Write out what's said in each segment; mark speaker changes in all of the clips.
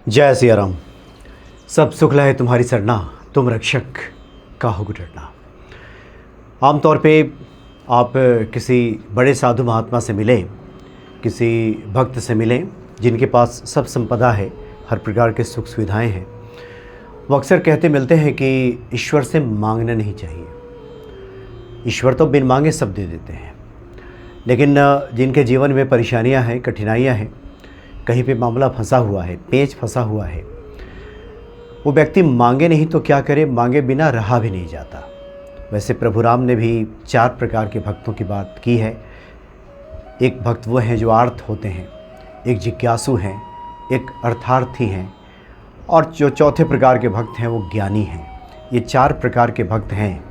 Speaker 1: जय सिया राम। सब सुख लहे तुम्हारी सरना, तुम रक्षक काहू को डरना। आमतौर पे आप किसी बड़े साधु महात्मा से मिलें, किसी भक्त से मिलें जिनके पास सब संपदा है, हर प्रकार के सुख सुविधाएं हैं, वो अक्सर कहते मिलते हैं कि ईश्वर से मांगना नहीं चाहिए। ईश्वर तो बिन मांगे सब दे देते हैं, लेकिन जिनके जीवन में परेशानियां हैं, कठिनाइयां हैं, कहीं पे मामला फंसा हुआ है, पेच फंसा हुआ है, वो व्यक्ति मांगे नहीं तो क्या करे, मांगे बिना रहा भी नहीं जाता। वैसे प्रभु राम ने भी 4 प्रकार के भक्तों की बात की है। एक भक्त वो हैं जो आर्त होते हैं, एक जिज्ञासु हैं, एक अर्थार्थी हैं, और जो चौथे प्रकार के भक्त हैं वो ज्ञानी हैं। ये 4 प्रकार के भक्त हैं।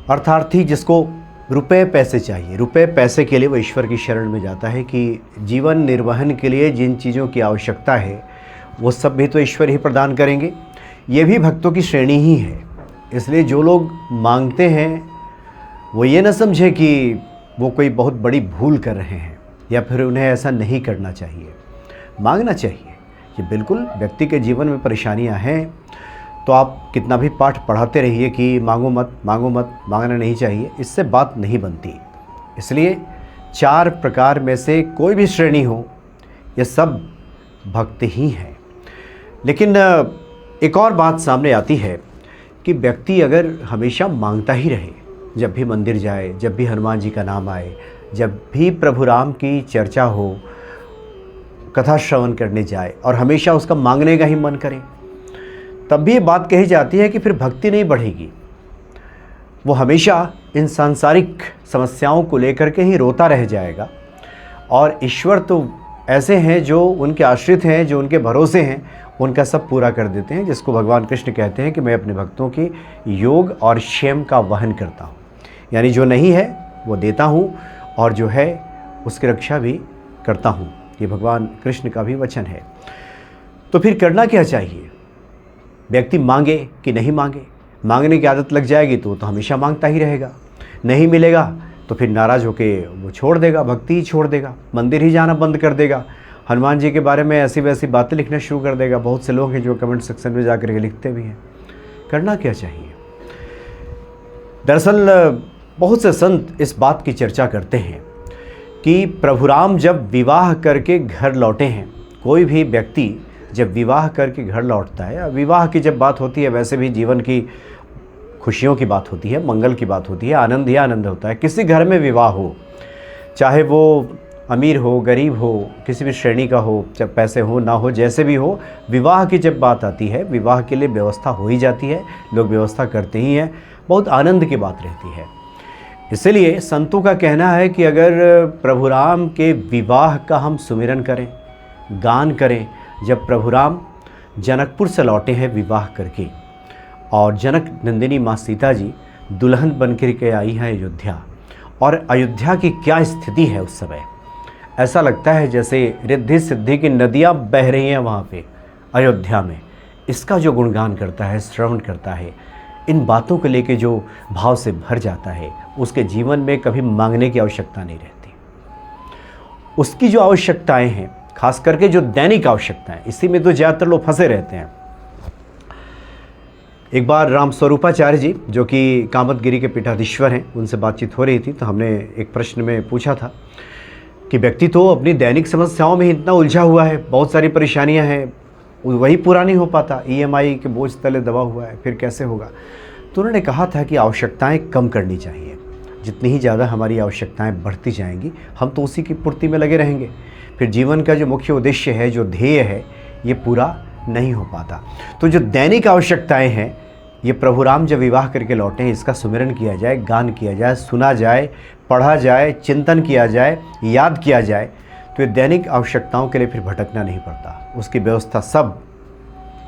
Speaker 1: अर्थार्थी, जिसको रुपए पैसे चाहिए, रुपए पैसे के लिए वो ईश्वर की शरण में जाता है कि जीवन निर्वहन के लिए जिन चीज़ों की आवश्यकता है वो सब भी तो ईश्वर ही प्रदान करेंगे। ये भी भक्तों की श्रेणी ही है। इसलिए जो लोग मांगते हैं वो ये न समझे कि वो कोई बहुत बड़ी भूल कर रहे हैं या फिर उन्हें ऐसा नहीं करना चाहिए। मांगना चाहिए। ये बिल्कुल, व्यक्ति के जीवन में परेशानियां हैं तो आप कितना भी पाठ पढ़ाते रहिए कि मांगो मत, मांगो मत, मांगना नहीं चाहिए, इससे बात नहीं बनती। इसलिए 4 प्रकार में से कोई भी श्रेणी हो, ये सब भक्त ही हैं। लेकिन एक और बात सामने आती है कि व्यक्ति अगर हमेशा मांगता ही रहे, जब भी मंदिर जाए, जब भी हनुमान जी का नाम आए, जब भी प्रभु राम की चर्चा हो, कथा श्रवण करने जाए और हमेशा उसका मांगने का ही मन करे, तब भी ये बात कही जाती है कि फिर भक्ति नहीं बढ़ेगी। वो हमेशा इन सांसारिक समस्याओं को लेकर के ही रोता रह जाएगा। और ईश्वर तो ऐसे हैं जो उनके आश्रित हैं, जो उनके भरोसे हैं, उनका सब पूरा कर देते हैं, जिसको भगवान कृष्ण कहते हैं कि मैं अपने भक्तों की योग और क्षेम का वहन करता हूँ। यानी जो नहीं है वो देता हूँ और जो है उसकी रक्षा भी करता हूँ। ये भगवान कृष्ण का भी वचन है। तो फिर करना क्या चाहिए? व्यक्ति मांगे कि नहीं मांगे, मांगने की आदत लग जाएगी तो हमेशा मांगता ही रहेगा। नहीं मिलेगा तो फिर नाराज़ होके वो छोड़ देगा, भक्ति ही छोड़ देगा, मंदिर ही जाना बंद कर देगा, हनुमान जी के बारे में ऐसी वैसी बातें लिखना शुरू कर देगा। बहुत से लोग हैं जो कमेंट सेक्शन में जाकर के लिखते भी हैं। करना क्या चाहिए? दरअसल बहुत से संत इस बात की चर्चा करते हैं कि प्रभु राम जब विवाह करके घर लौटे हैं, कोई भी व्यक्ति जब विवाह करके घर लौटता है, विवाह की जब बात होती है, वैसे भी जीवन की खुशियों की बात होती है, मंगल की बात होती है, आनंद ही आनंद होता है। किसी घर में विवाह हो, चाहे वो अमीर हो, गरीब हो, किसी भी श्रेणी का हो, चाहे पैसे हो ना हो, जैसे भी हो, विवाह की जब बात आती है, विवाह के लिए व्यवस्था हो ही जाती है, लोग व्यवस्था करते ही हैं, बहुत आनंद की बात रहती है। इसलिए संतों का कहना है कि अगर प्रभु राम के विवाह का हम सुमिरन करें, गान करें, जब प्रभु राम जनकपुर से लौटे हैं विवाह करके और जनक नंदिनी माँ सीता जी दुल्हन बन कर के आई हैं अयोध्या, और अयोध्या की क्या स्थिति है उस समय, ऐसा लगता है जैसे रिद्धि सिद्धि की नदियाँ बह रही हैं वहाँ पे अयोध्या में। इसका जो गुणगान करता है, श्रवण करता है, इन बातों को लेके जो भाव से भर जाता है, उसके जीवन में कभी मांगने की आवश्यकता नहीं रहती। उसकी जो आवश्यकताएं हैं, खास करके जो दैनिक आवश्यकताएं, इसी में तो ज़्यादातर लोग फंसे रहते हैं। एक बार राम स्वरूपाचार्य जी, जो कि कामतगिरी के पीठाधीश्वर हैं, उनसे बातचीत हो रही थी, तो हमने एक प्रश्न में पूछा था कि व्यक्ति तो अपनी दैनिक समस्याओं में इतना उलझा हुआ है, बहुत सारी परेशानियां हैं, वही पूरा नहीं हो पाता, EMI के बोझ तले दबा हुआ है, फिर कैसे होगा? तो उन्होंने कहा था कि आवश्यकताएँ कम करनी चाहिए। जितनी ही ज़्यादा हमारी आवश्यकताएँ बढ़ती जाएंगी, हम तो उसी की पूर्ति में लगे रहेंगे, फिर जीवन का जो मुख्य उद्देश्य है, जो ध्येय है, ये पूरा नहीं हो पाता। तो जो दैनिक आवश्यकताएं हैं, ये प्रभु राम जब विवाह करके लौटे हैं, इसका सुमिरन किया जाए, गान किया जाए, सुना जाए, पढ़ा जाए, चिंतन किया जाए, याद किया जाए, तो ये दैनिक आवश्यकताओं के लिए फिर भटकना नहीं पड़ता। उसकी व्यवस्था सब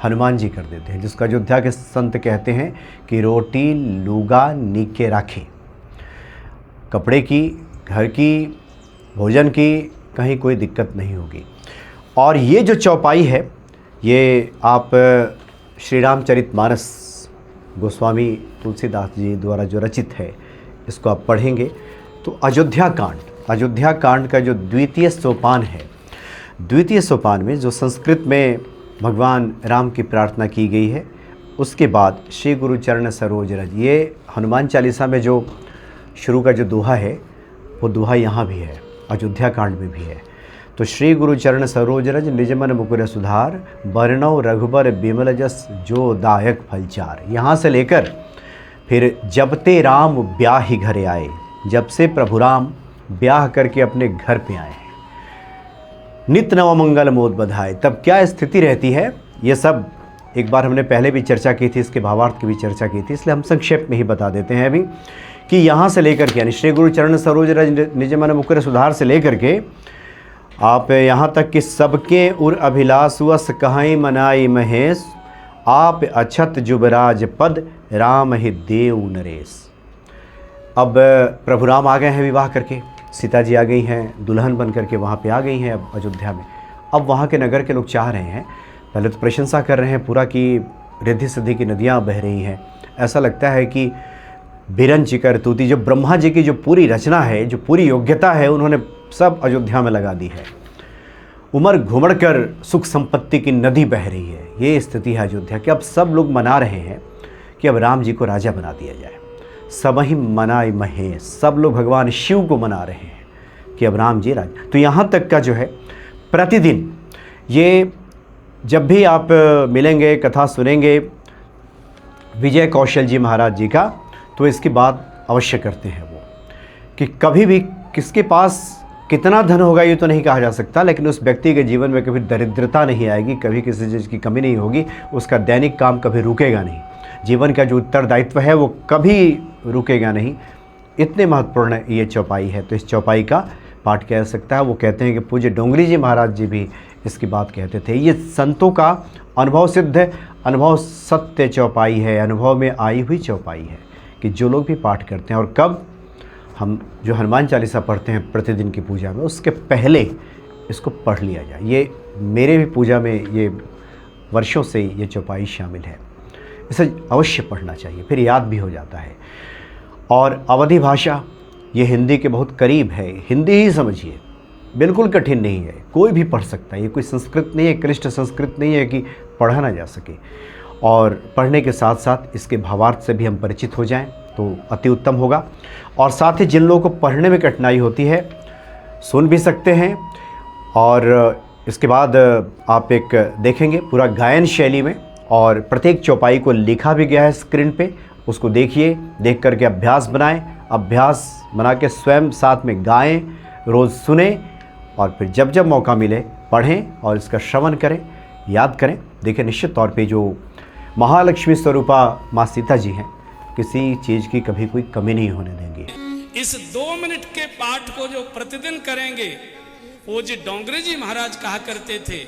Speaker 1: हनुमान जी कर देते हैं, जिसका अयोध्या के संत कहते हैं कि रोटी लूगा नीके राखे, कपड़े की, घर की, भोजन की कहीं कोई दिक्कत नहीं होगी। और ये जो चौपाई है, ये आप श्री रामचरितमानस गोस्वामी तुलसीदास जी द्वारा जो रचित है, इसको आप पढ़ेंगे तो अयोध्या कांड का जो द्वितीय सोपान है, द्वितीय सोपान में जो संस्कृत में भगवान राम की प्रार्थना की गई है। उसके बाद श्री गुरु चरण सरोज रज, ये हनुमान चालीसा में जो शुरू का जो दोहा है वो दोहा यहाँ भी है, अयोध्या कांड में भी है। तो श्री गुरु चरण सरोज रज निज मन मुकुर सुधार, बरनौ रघुबर बिमल जस जो दायक फलचार। यहाँ से लेकर फिर जब ते राम ब्याहि घरे आए, जब से प्रभु राम ब्याह करके अपने घर पे आए हैं, नित नव मंगल मोद बधाए, तब क्या स्थिति रहती है। ये सब एक बार हमने पहले भी चर्चा की थी, इसके भावार्थ की भी चर्चा की थी, इसलिए हम संक्षेप में ही बता देते हैं अभी कि यहाँ से लेकर के यानी श्री गुरु चरण सरोज रज निज मन मुकुर सुधार से लेकर के आप यहाँ तक कि सबके उर अभिलाष वस कहाई मनाई महेश, आप अछत जुबराज पद राम ही देव नरेश। अब प्रभु राम आ गए हैं विवाह करके, सीता जी आ गई हैं दुल्हन बन करके वहाँ पे आ गई हैं अब अयोध्या में। अब वहाँ के नगर के लोग चाह रहे हैं, पहले तो प्रशंसा कर रहे हैं पूरा कि रिद्धि सिद्धि की नदियाँ बह रही हैं। ऐसा लगता है कि बिरंच कर तूती, जो ब्रह्मा जी की जो पूरी रचना है, जो पूरी योग्यता है, उन्होंने सब अयोध्या में लगा दी है। उमड़ घुमड़ कर सुख संपत्ति की नदी बह रही है। ये स्थिति है अयोध्या की। अब सब लोग मना रहे हैं कि अब राम जी को राजा बना दिया जाए। सब ही मनाए महेश, सब लोग भगवान शिव को मना रहे हैं कि अब राम जी राजा। तो यहाँ तक का जो है प्रतिदिन ये जब भी आप मिलेंगे, कथा सुनेंगे विजय कौशल जी महाराज जी का, तो इसकी बात अवश्य करते हैं वो कि कभी भी किसके पास कितना धन होगा ये तो नहीं कहा जा सकता, लेकिन उस व्यक्ति के जीवन में कभी दरिद्रता नहीं आएगी, कभी किसी चीज़ की कमी नहीं होगी, उसका दैनिक काम कभी रुकेगा नहीं, जीवन का जो उत्तरदायित्व है वो कभी रुकेगा नहीं। इतने महत्वपूर्ण ये चौपाई है। तो इस चौपाई का पाठ कह सकता है। वो कहते हैं कि पूज्य डोंगरी जी महाराज जी भी इसकी बात कहते थे। ये संतों का अनुभव सिद्ध, अनुभव सत्य चौपाई है, अनुभव में आई हुई चौपाई है कि जो लोग भी पाठ करते हैं, और कब हम जो हनुमान चालीसा पढ़ते हैं प्रतिदिन की पूजा में, उसके पहले इसको पढ़ लिया जाए। ये मेरे भी पूजा में ये वर्षों से ये चौपाई शामिल है। इसे अवश्य पढ़ना चाहिए, फिर याद भी हो जाता है। और अवधी भाषा ये हिंदी के बहुत करीब है। हिंदी ही समझिए, बिल्कुल कठिन नहीं है, कोई भी पढ़ सकता है। ये कोई संस्कृत नहीं है, क्लिष्ट संस्कृत नहीं है कि पढ़ा ना जा सके। और पढ़ने के साथ साथ इसके भावार्थ से भी हम परिचित हो जाएं तो अति उत्तम होगा। और साथ ही जिन लोगों को पढ़ने में कठिनाई होती है सुन भी सकते हैं। और इसके बाद आप एक देखेंगे पूरा गायन शैली में, और प्रत्येक चौपाई को लिखा भी गया है स्क्रीन पे, उसको देखिए, देख करके अभ्यास बनाएं, अभ्यास बना के स्वयं साथ में गाएं, रोज़ सुने, और फिर जब जब मौका मिले पढ़ें और इसका श्रवण करें, याद करें। देखिए निश्चित तौर पे जो महालक्ष्मी स्वरूपा माँ सीता जी हैं, किसी चीज़ की कभी कोई कमी नहीं होने देंगी।
Speaker 2: इस 2 मिनट के पाठ को जो प्रतिदिन करेंगे, वो जी डोंगरे जी महाराज कहा करते थे,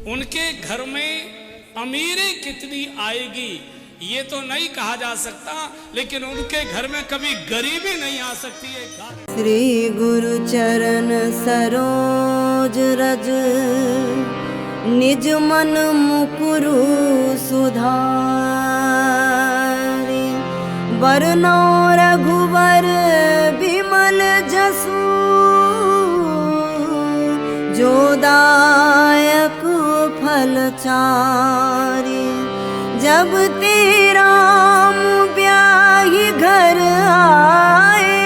Speaker 2: उनके घर में अमीरी कितनी आएगी ये तो नहीं कहा जा सकता, लेकिन उनके घर में कभी गरीबी नहीं आ सकती है।
Speaker 3: श्री गुरु चरण सरोज रज निज मन मुकुरु सुधारि, बरनौ रघुबर बिमल जसु जो दायक फल चारि। जब ते राम ब्याहि घर आए,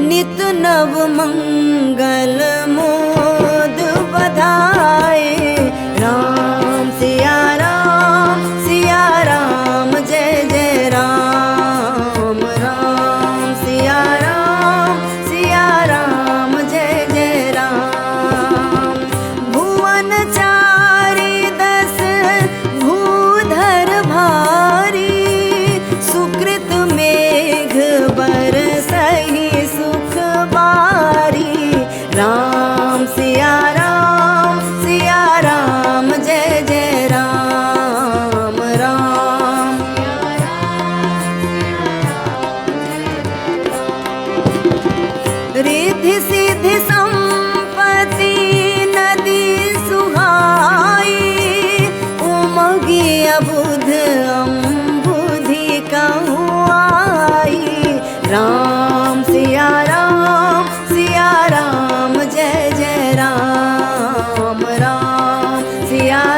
Speaker 3: नित नव मंगल मोद बधाए। राम सिया राम जय जय राम, राम सिया राम जय जय राम। भुवन चारि दस भूधर भारी, सुकृत मेघ बरसहि सुख बारी। राम सिया राम जय जय राम, राम रिद्धि सिद्धि संपत्ति नदी सुहाई, उमगी अबुध अम्बुधि कहूँ आई। राम सिया राम जय जय राम, राम सिया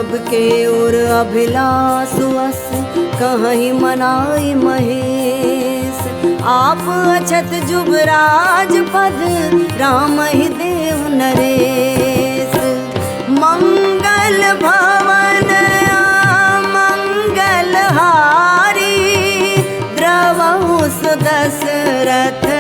Speaker 3: सबके ओर अभिलाषुअस कहीं मनाई महेश। आप अछत जुबराज पद राम ही देव नरेश। मंगल भवन मंगल हारी द्रवहु सुदशरथ